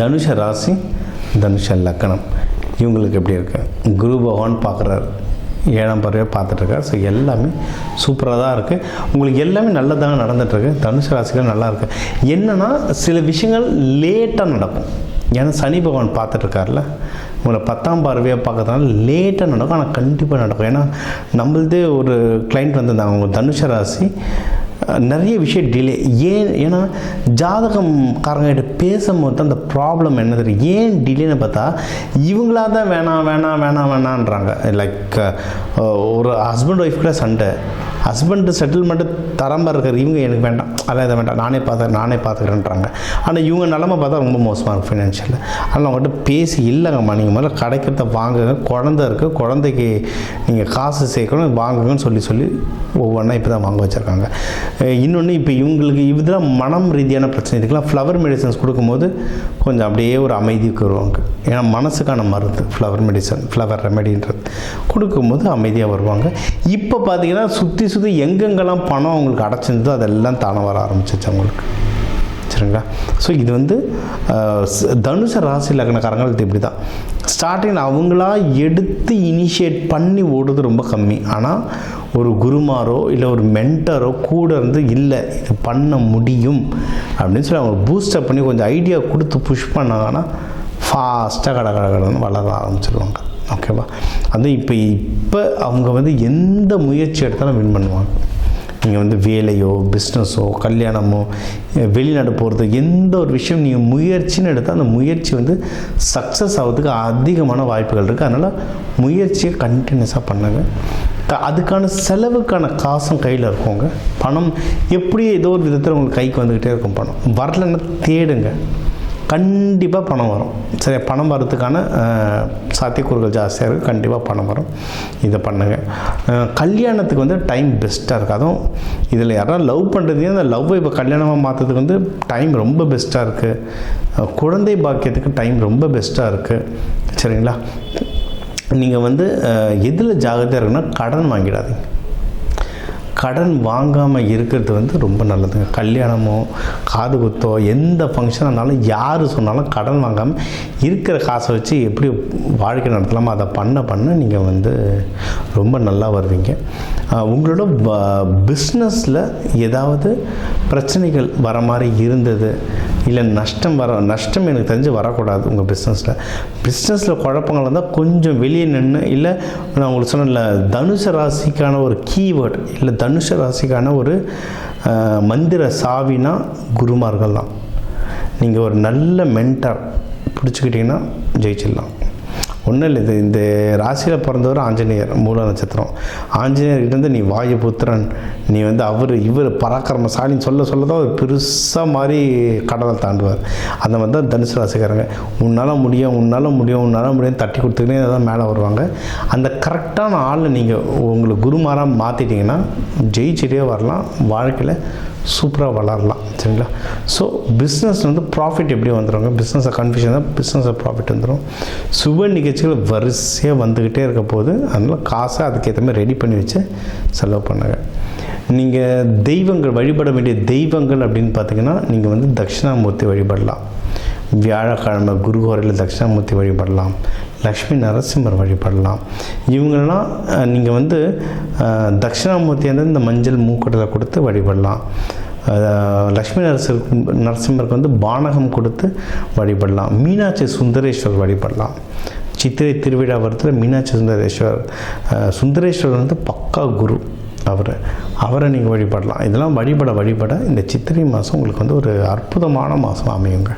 தனுஷ ராசி, தனுஷ லக்கணம் இவங்களுக்கு எப்படி இருக்குது? குரு பகவான் பார்க்குறாரு, 7ஆம் பார்வையாக பார்த்துட்ருக்கார். ஸோ எல்லாமே சூப்பராக தான் இருக்குது. உங்களுக்கு எல்லாமே நல்லதாக நடந்துகிட்ருக்கு. தனுஷ ராசிகள் நல்லா இருக்குது. என்னென்னா சில விஷயங்கள் லேட்டாக நடக்கும். ஏன்னா சனி பகவான் பார்த்துட்ருக்கார்ல, உங்களை 10ஆம் பார்வையாக பார்க்கறதுனால லேட்டாக நடக்கும். ஆனால் கண்டிப்பாக நடக்கும். ஏன்னா நம்மளதே ஒரு கிளைண்ட் வந்திருந்தாங்க, அவங்க தனுஷ ராசி, நிறைய விஷயம் டிலே. ஏன்னா ஜாதகம்காரங்கிட்ட பேசும்போது தான் அந்த ப்ராப்ளம் என்ன தெரியும், ஏன் டிலேன்னு பார்த்தா இவங்களாக தான் வேணான்றாங்க. லைக் ஒரு ஹஸ்பண்ட் ஒய்ஃப்குள்ள சண்டை, ஹஸ்பண்டு செட்டில்மெண்ட்டு தரமாக இருக்கிற இவங்க எனக்கு வேண்டாம், அதெல்லாம் இதை வேண்டாம், நானே பார்த்துக்கிறேன்றாங்க. ஆனால் இவங்க நிலமை பார்த்தா ரொம்ப மோசமாக இருக்கும் ஃபினான்ஷியலில். அதனால் அவங்கள்ட்ட பேசி இல்லைங்கம்மா, நீங்கள் முதல்ல கிடைக்கிறத வாங்குங்க, குழந்தை இருக்குது, குழந்தைக்கு நீங்கள் காசு சேர்க்கணும், வாங்குங்கன்னு சொல்லி ஒவ்வொன்றா இப்போ தான் வாங்க வச்சுருக்காங்க. இன்னொன்று இப்போ இவங்களுக்கு இதெல்லாம் மனம் ரீதியான பிரச்சனை. இதுக்கெல்லாம் ஃப்ளவர் மெடிசன்ஸ் கொடுக்கும்போது கொஞ்சம் அப்படியே ஒரு அமைதிக்கு வருவாங்க. ஏன்னா மனசுக்கான மருந்து ஃப்ளவர் மெடிசன், ஃப்ளவர் ரெமெடின்றது கொடுக்கும்போது அமைதியாக வருவாங்க. இப்போ பார்த்தீங்கன்னா சுற்றி எங்கெங்கெல்லாம் பணம் அவங்களுக்கு அடைச்சிருந்தோ அதெல்லாம் தானே வர ஆரம்பிச்சிச்சு அவங்களுக்கு. சரிங்களா? ஸோ இது தனுஷ ராசி லக்னக்காரங்களுக்கு இப்படி தான் ஸ்டார்டிங் அவங்களா எடுத்து இனிஷியேட் பண்ணி ஓடுறது ரொம்ப கம்மி. ஆனால் ஒரு குருமாரோ இல்லை ஒரு மென்டரோ கூட இருந்து இல்லை இது பண்ண முடியும் அப்படின்னு சொல்லி அவங்க பூஸ்டப் பண்ணி கொஞ்சம் ஐடியா கொடுத்து புஷ் பண்ணாங்கன்னா ஃபாஸ்ட்டாக கடன்னு வளர ஆரம்பிச்சிருவாங்க. ஓகேவா? அது இப்போ அவங்க எந்த முயற்சி எடுத்தாலும் வின் பண்ணுவாங்க. நீங்கள் வேலையோ பிஸ்னஸோ கல்யாணமோ வெளிநாடு போகிறது எந்த ஒரு விஷயம் நீங்கள் முயற்சின்னு எடுத்தால் அந்த முயற்சி சக்ஸஸ் ஆகிறதுக்கு அதிகமான வாய்ப்புகள் இருக்குது. அதனால் முயற்சியை கண்டினியூஸாக பண்ணுங்க. அதுக்கான செலவுக்கான காசும் கையில் இருக்குங்க. பணம் எப்படியும் ஏதோ ஒரு விதத்தில் உங்களுக்கு கைக்கு வந்துக்கிட்டே இருக்கும். பணம் வரலன்னா தேடுங்க, கண்டிப்பாக பணம் வரும். சரி, பணம் வரதுக்கான சாத்தியக்கூறுகள் ஜாஸ்தியாக இருக்குது. கண்டிப்பாக பணம் வரும். இதை பண்ணுங்கள். கல்யாணத்துக்கு டைம் பெஸ்ட்டாக இருக்குது. அதுவும் இதில் யாராவது லவ் பண்ணுறதையும் அந்த லவ்வை இப்போ கல்யாணமாக மாற்றுறதுக்கு டைம் ரொம்ப பெஸ்ட்டாக இருக்குது. குழந்தை பாக்கியத்துக்கு டைம் ரொம்ப பெஸ்ட்டாக இருக்குது. சரிங்களா? நீங்கள் எதில் ஜாகிரதையாக இருக்குன்னா கடன் வாங்கிடாதீங்க. கடன் வாங்காமல் இருக்கிறது ரொம்ப நல்லதுங்க. கல்யாணமோ காது குத்தோ எந்த ஃபங்க்ஷனாக இருந்தாலும் யார் சொன்னாலும் கடன் வாங்காமல் இருக்கிற காசை வச்சு எப்படி வாழ்க்கை நடத்தலாமோ அதை பண்ண நீங்கள் ரொம்ப நல்லா வருவீங்க. உங்களோட பிஸ்னஸில் ஏதாவது பிரச்சனைகள் வர மாதிரி இருந்தது, இல்லை நஷ்டம் எனக்கு தெரிஞ்சு வரக்கூடாது. உங்கள் பிஸ்னஸில் குழப்பங்கள் வந்தால் கொஞ்சம் வெளியே நின்று, இல்லை நான் உங்களுக்கு சொன்னேன்ல தனுஷ ராசிக்கான ஒரு கீவேர்டு இல்லை தனுஷ ராசிக்கான ஒரு மந்திர சாவினா குருமார்கள் தான். நீங்கள் ஒரு நல்ல மென்டார் பிடிச்சிக்கிட்டிங்கன்னா ஜெயிச்சிடலாம். ஒன்றும் இல்லை, இந்த ராசியில் பிறந்தவர் ஆஞ்சநேயர், மூல நட்சத்திரம். ஆஞ்சநேயர்கிட்ட நீ வாயுபுத்திரன், நீ இவர் பராக்கிரமசாலின்னு சொல்ல தான் ஒரு பெருசாக மாதிரி கடலை தாண்டுவார். அந்த மாதிரி தான் தனுசு ராசிக்காரங்க. உன்னால் முடியும் தட்டி கொடுத்துக்கினே தான் மேலே வருவாங்க. அந்த கரெக்டான ஆளை நீங்கள் உங்களுக்கு குருமாராக மாற்றிட்டிங்கன்னா ஜெயிச்சிட்டே வரலாம், வாழ்க்கையில் சூப்பராக வளரலாம். சரிங்களா? ஸோ பிஸ்னஸ் ப்ராஃபிட் எப்படி வந்துடுவாங்க, பிஸ்னஸை கன்ஃபியூஷன் தான், பிஸ்னஸை ப்ராஃபிட் வந்துடும். சுப நிகழ்ச்சிகள் வரிசையாக வந்துக்கிட்டே இருக்க போது அதனால் காசை அதுக்கேற்ற மாதிரி ரெடி பண்ணி வச்சு செலவு பண்ணுங்க. நீங்கள் தெய்வங்கள் வழிபட வேண்டிய தெய்வங்கள் அப்படின்னு பார்த்தீங்கன்னா நீங்கள் தட்சிணாமூர்த்தி வழிபடலாம். வியாழக்கிழமை குருஹோரையில் தட்சிணாமூர்த்தி வழிபடலாம். லக்ஷ்மி நரசிம்மர் வழிபடலாம். இவங்களெல்லாம் நீங்கள் தட்சிணாமூர்த்தி இந்த மஞ்சள் மூக்கடலை கொடுத்து வழிபடலாம். லக்ஷ்மி நரசிம்மருக்கு பானகம் கொடுத்து வழிபடலாம். மீனாட்சி சுந்தரேஸ்வரர் வழிபடலாம். சித்திரை திருவிழா வருடத்தில் மீனாட்சி சுந்தரேஸ்வரர் பக்கா குரு. அவரை நீங்கள் வழிபடலாம். இதெல்லாம் வழிபட இந்த சித்திரை மாதம் உங்களுக்கு ஒரு அற்புதமான மாதம் அமையுங்க.